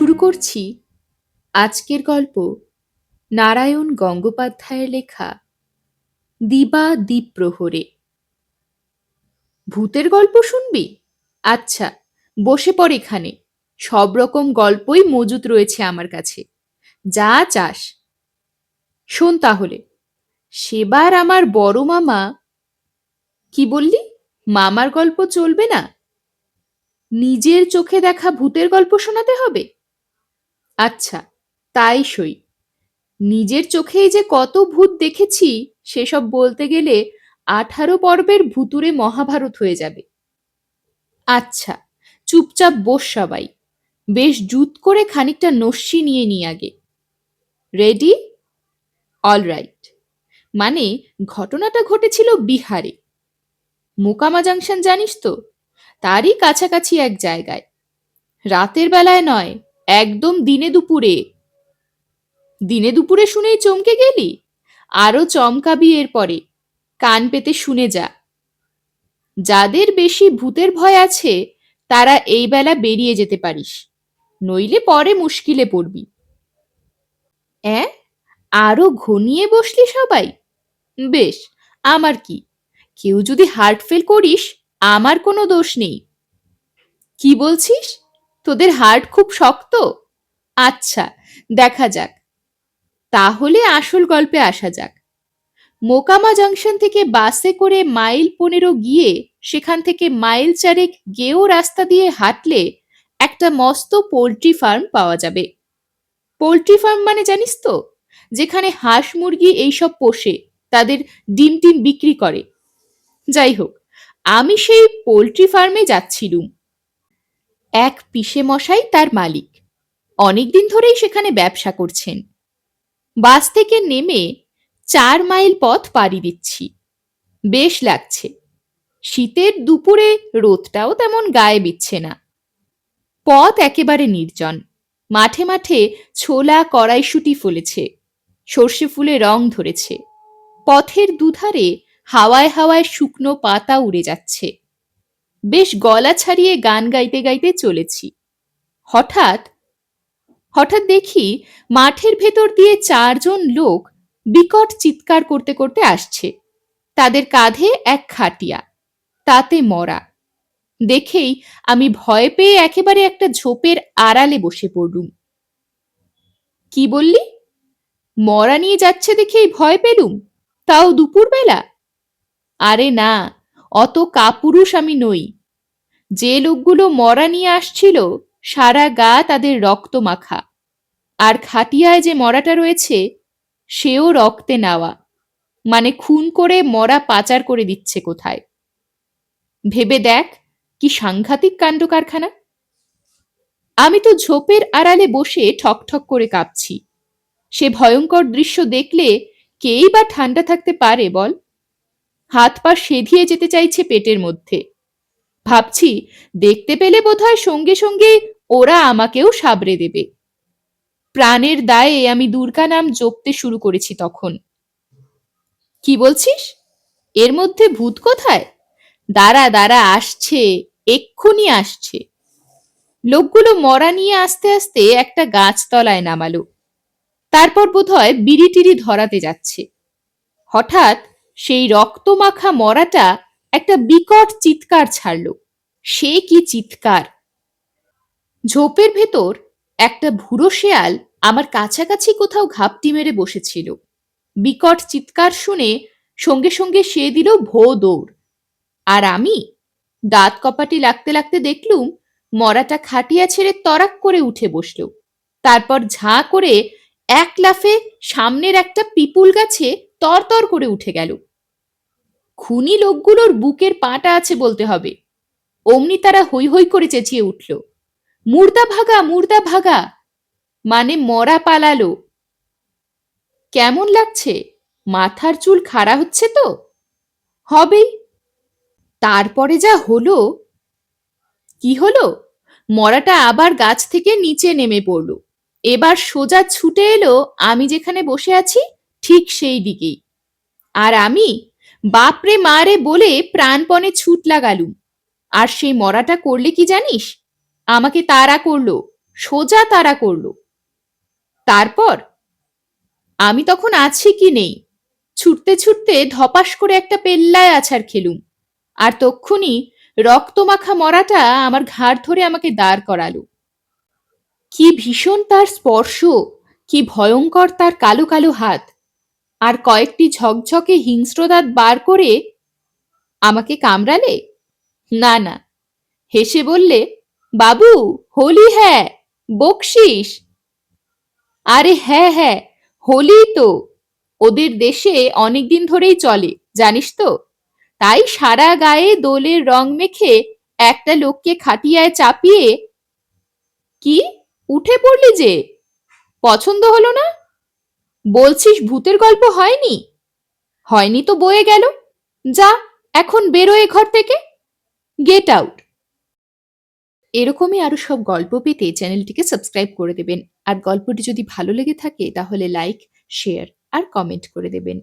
শুরু করছি আজকের গল্প নারায়ণ গঙ্গোপাধ্যায়ের লেখা দিবা দ্বীপ প্রহরে। ভূতের গল্প শুনবি? আচ্ছা, বসে পড় এখানে। সব রকম গল্পই মজুত রয়েছে আমার কাছে, যা চাস। শোন তাহলে। সেবার আমার বড় মামা। কি বললি? মামার গল্প চলবে না? নিজের চোখে দেখা ভূতের গল্প শোনাতে হবে? আচ্ছা, তাই সই। নিজের চোখেই যে কত ভূত দেখেছি সেসব বলতে গেলে 18 পর্বের ভুতুড়ে মহাভারত হয়ে যাবে। আচ্ছা, চুপচাপ বস সবাই। বেশ জুত করে খানিকটা নস্যি নিয়ে নি আগে। রেডি? অলরাইট। মানে, ঘটনাটা ঘটেছিল বিহারে। মোকামা জাংশন জানিস তো? তারই কাছাকাছি এক জায়গায়। রাতের বেলায় নয়, একদম দিনে দুপুরে। দিনে দুপুরে শুনেই চমকে গেলি? আরো চমকাবি এরপরে। কান পেতে শুনে যা। যাদের বেশি ভূতের ভয় আছে তারা এই বেলা বেরিয়ে যেতে পারিস, নইলে পরে মুশকিলে পড়বি। অ্যাঁ, আরো ঘনিয়ে বসলি সবাই? বেশ, আমার কি, কেউ যদি হার্ট ফেল করিস আমার কোনো দোষ নেই। কি বলছিস? তোদের হার্ট খুব শক্ত? আচ্ছা, দেখা যাক। তাহলে আসল গল্পে আসা যাক। মোকামা জংশন থেকে বাসে করে মাইল 15 গিয়ে সেখান থেকে মাইল 4 গেও রাস্তা দিয়ে হাঁটলে একটা মস্ত পোল্ট্রি ফার্ম পাওয়া যাবে। পোল্ট্রি ফার্ম মানে জানিস তো? যেখানে হাঁস মুরগি এইসব পোষে, তাদের ডিম টিম বিক্রি করে। যাই হোক, আমি সেই পোল্ট্রি ফার্মে যাচ্ছিলুম। এক পিসে মশাই তার মালিক, অনেকদিন ধরেই সেখানে ব্যবসা করছেন। বাস থেকে নেমে 4 মাইল পথ পাড়ি দিচ্ছি। বেশ লাগছে। শীতের দুপুরে রোদটাও তেমন গায়ে বিচ্ছে না। পথ একেবারে নির্জন। মাঠে মাঠে ছোলা কড়াইশুঁটি ফলেছে, সর্ষে ফুলে রং ধরেছে। পথের দুধারে হাওয়ায় হাওয়ায় শুকনো পাতা উড়ে যাচ্ছে। বেশ গলা ছাড়িয়ে গান গাইতে গাইতে চলেছি। হঠাৎ হঠাৎ দেখি মাঠের ভেতর দিয়ে 4 জন লোক বিকট চিৎকার করতে করতে আসছে। তাদের কাঁধে এক খাটিয়া, তাতে মরা। দেখেই আমি ভয় পেয়ে একেবারে একটা ঝোপের আড়ালে বসে পড়লুম। কি বললি? মরা নিয়ে যাচ্ছে দেখেই ভয় পেলুম? তাও দুপুরবেলা? আরে না, অত কাপুরুষ আমি নই। যে লোকগুলো মরা নিয়ে আসছিল সারা গা তাদের রক্ত মাখা, আর খাটিয়ায় যে মরাটা রয়েছে সেও রক্তে নেওয়া, মানে খুন করে মরা পাচার করে দিচ্ছে কোথায়। ভেবে দেখ কি সাংঘাতিক কাণ্ড কারখানা। আমি তো ঝোপের আড়ালে বসে ঠকঠক করে কাঁপছি। সে ভয়ঙ্কর দৃশ্য দেখলে কেই বা ঠান্ডা থাকতে পারে বল? হাত পা সেধিয়ে যেতে চাইছে পেটের মধ্যে। ভাবছি, দেখতে পেলে বোধহয় সঙ্গে সঙ্গে ওরা আমাকেও সাবড়ে দেবে। প্রাণের দায়ে আমি দুর্গা নাম জপতে শুরু করেছি তখন। কি বলছিস? এর মধ্যে ভূত কোথায়? দাঁড়া দাঁড়া, আসছে, এক্ষুনি আসছে। লোকগুলো মরা নিয়ে আস্তে আস্তে একটা গাছতলায় নামালো। তারপর বোধহয় বিড়ি টিড়ি ধরাতে যাচ্ছে। হঠাৎ সেই রক্তমাখা মরাটা একটা বিকট চিৎকার ছাড়ল। সে কি চিৎকার! ঝোপের ভেতর একটা ভুরো শেয়াল আমার কাছাকাছি কোথাও ঘাপটি মেরে বসেছিল। বিকট চিৎকার শুনে সঙ্গে সঙ্গে সে দিল ভো দৌড়। আর আমি দাঁত কপাটি লাগতে লাগতে দেখলুম মরাটা খাটিয়া ছেড়ে তরাক করে উঠে বসল। তারপর ঝাঁ করে এক লাফে সামনের একটা পিপুল গাছে তরতর করে উঠে গেল। খুনি লোকগুলোর বুকের পাটা আছে বলতে হবে। অমনি তারা হৈ হৈ করে চেঁচিয়ে উঠল, মুর্দা ভাগা, মুর্দা ভাগা! মানে মরা পালালো। কেমন লাগছে? মাথার চুল খাড়া হচ্ছে তো? হবেই। তারপরে যা হলো! কি হলো? মরাটা আবার গাছ থেকে নিচে নেমে পড়ল। এবার সোজা ছুটে এলো আমি যেখানে বসে আছি ঠিক সেই দিকেই। আর আমি বাপরে মারে বলে প্রাণপণে ছুট লাগালুম। আর সেই মরাটা করলে কি জানিস? আমাকে তাড়া করলো, সোজা তাড়া করলো। তারপর আমি তখন আছি কি নেই, ছুটতে ছুটতে ধপাস করে একটা পেল্লায় আছাড় খেলুম, আর তক্ষুনি রক্তমাখা মরাটা আমার ঘাড় ধরে আমাকে দাঁড় করালো। কি ভীষণ তার স্পর্শ, কি ভয়ঙ্কর তার কালো কালো হাত, আর কয়েকটি ঝকঝকে হিংস্র দাঁত বার করে আমাকে কামড়ালে? না না, হেসে বললে, বাবু, হোলি হ্যাঁ, বকশিস। আরে হ্যাঁ হ্যাঁ, হোলি তো, ওদের দেশে অনেকদিন ধরেই চলে, জানিস তো। তাই সারা গায়ে দোলের রং মেখে একটা লোককে খাটিয়ায় চাপিয়ে। কি, উঠে পড়লি যে? পছন্দ হলো না? বলছিস ভূতের গল্প হয়নি? হয়নি তো বয়ে গেল। যা, এখন বেরো এ ঘর থেকে, গেট আউট। এরকমই আরো সব গল্প পেতে চ্যানেলটিকে সাবস্ক্রাইব করে দেবেন। আর গল্পটি যদি ভালো লেগে থাকে তাহলে লাইক, শেয়ার আর কমেন্ট করে দেবেন।